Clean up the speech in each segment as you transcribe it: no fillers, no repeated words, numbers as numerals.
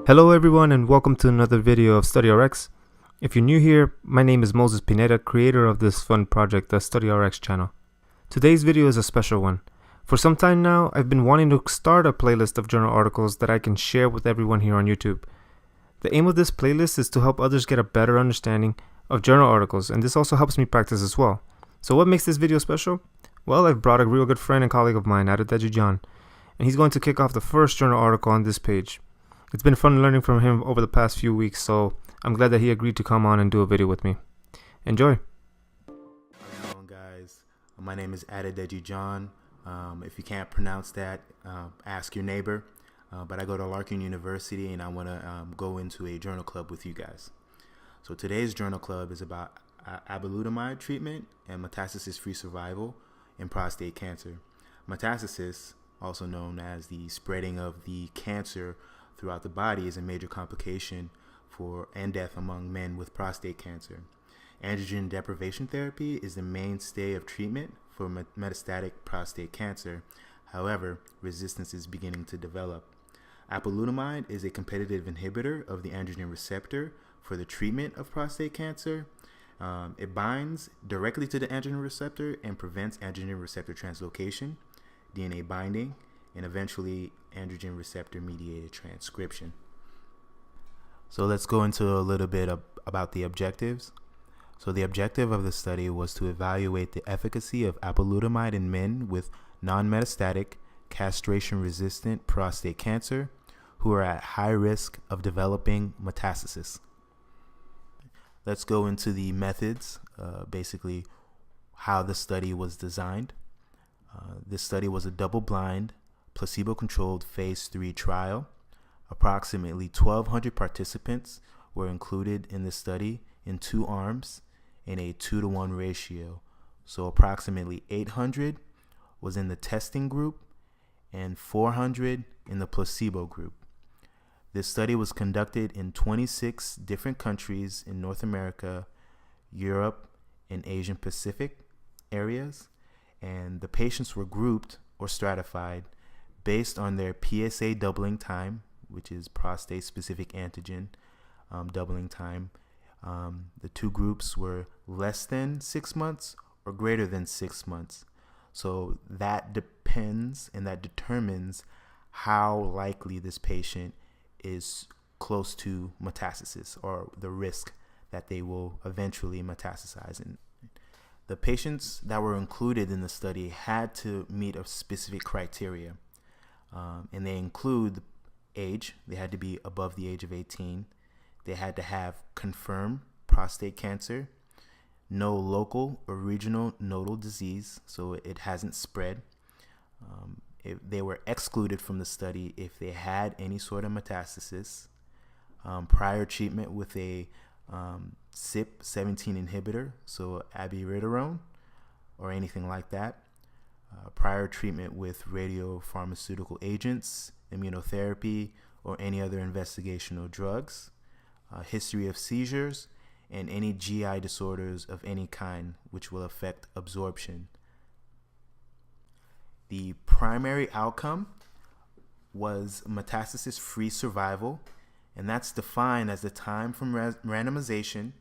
Hello everyone and welcome to another video of StudyRx. If you're new here, my name is Moses Pineda, creator of this fun project, the StudyRx channel. Today's video is a special one. For some time now, I've been wanting to start a playlist of journal articles that I can share with everyone here on YouTube. The aim of this playlist is to help others get a better understanding of journal articles, and this also helps me practice as well. So what makes this video special? Well, I've brought a real good friend and colleague of mine, Adedeji John, and he's going to kick off the first journal article on this page. It's been fun learning from him over the past few weeks, so I'm glad that he agreed to come on and do a video with me. Enjoy! Hello guys, my name is Adedeji John. If you can't pronounce that, ask your neighbor. But I go to Larkin University and I want to go into a journal club with you guys. So today's journal club is about Apalutamide treatment and metastasis-free survival in prostate cancer. Metastasis, also known as the spreading of the cancer throughout the body, is a major complication for and death among men with prostate cancer. Androgen deprivation therapy is the mainstay of treatment for metastatic prostate cancer. However, resistance is beginning to develop. Apalutamide is a competitive inhibitor of the androgen receptor for the treatment of prostate cancer. It binds directly to the androgen receptor and prevents androgen receptor translocation, DNA binding, and eventually androgen receptor mediated transcription. So let's go into a little bit about the objectives. So the objective of the study was to evaluate the efficacy of apalutamide in men with non-metastatic, castration-resistant prostate cancer who are at high risk of developing metastasis. Let's go into the methods, basically how the study was designed. This study was a double-blind, placebo-controlled phase 3 trial. Approximately 1,200 participants were included in the study in 2 arms in a 2-to-1 ratio. So approximately 800 was in the testing group and 400 in the placebo group. This study was conducted in 26 different countries in North America, Europe, and Asian Pacific areas, and the patients were grouped or stratified based on their PSA doubling time, which is prostate-specific antigen doubling time. The 2 groups were less than 6 months or greater than 6 months. So that depends and that determines how likely this patient is close to metastasis or the risk that they will eventually metastasize. And the patients that were included in the study had to meet a specific criteria. And they include age. They had to be above the age of 18. They had to have confirmed prostate cancer, no local or regional nodal disease, so it hasn't spread. They were excluded from the study if they had any sort of metastasis, prior treatment with a CYP17 inhibitor, so abiraterone or anything like that. Prior treatment with radiopharmaceutical agents, immunotherapy, or any other investigational drugs, history of seizures, and any GI disorders of any kind which will affect absorption. The primary outcome was metastasis-free survival, and that's defined as the time from randomization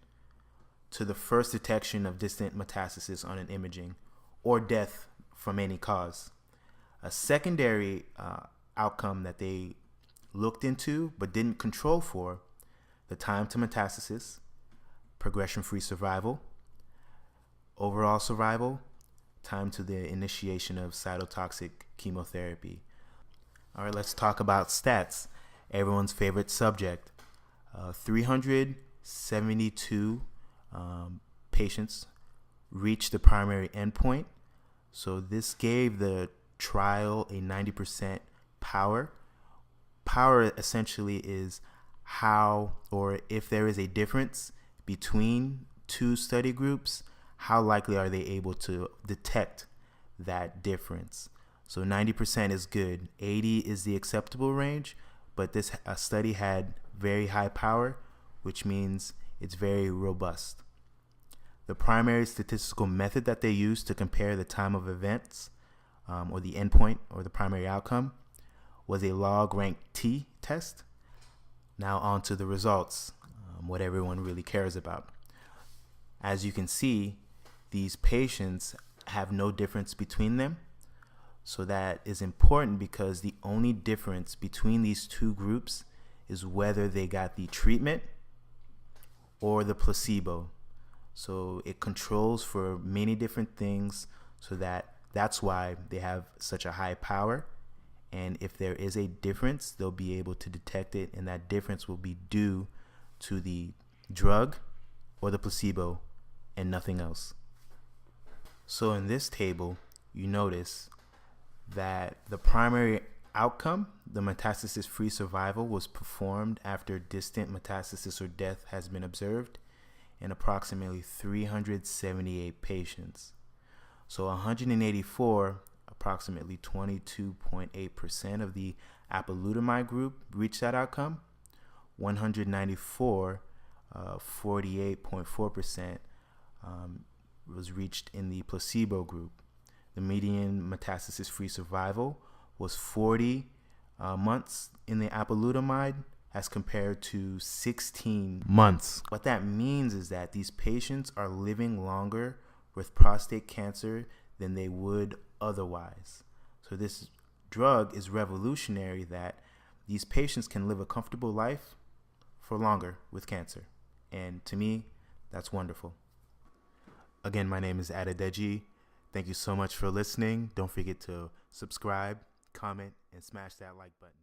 to the first detection of distant metastasis on an imaging or death from any cause. A secondary outcome that they looked into but didn't control for: the time to metastasis, progression-free survival, overall survival, time to the initiation of cytotoxic chemotherapy. All right, let's talk about stats. Everyone's favorite subject. 372 patients reached the primary endpoint. So this gave the trial a 90% power. Power essentially is how, or if there is a difference between 2 study groups, how likely are they able to detect that difference. So 90% is good. 80 is the acceptable range, but this study had very high power, which means it's very robust. The primary statistical method that they used to compare the time of events, or the endpoint or the primary outcome, was a log rank T test. Now on to the results, what everyone really cares about. As you can see, these patients have no difference between them. So that is important because the only difference between these two groups is whether they got the treatment or the placebo. So it controls for many different things, so that's why they have such a high power. And if there is a difference, they'll be able to detect it, and that difference will be due to the drug or the placebo and nothing else. So in this table, you notice that the primary outcome, the metastasis-free survival, was performed after distant metastasis or death has been observed in approximately 378 patients. So 184, approximately 22.8% of the apalutamide group reached that outcome. 194, 48.4%, was reached in the placebo group. The median metastasis-free survival was 40 months in the apalutamide as compared to 16 months. What that means is that these patients are living longer with prostate cancer than they would otherwise. So this drug is revolutionary, that these patients can live a comfortable life for longer with cancer. And to me, that's wonderful. Again, my name is Adedeji. Thank you so much for listening. Don't forget to subscribe, comment, and smash that like button.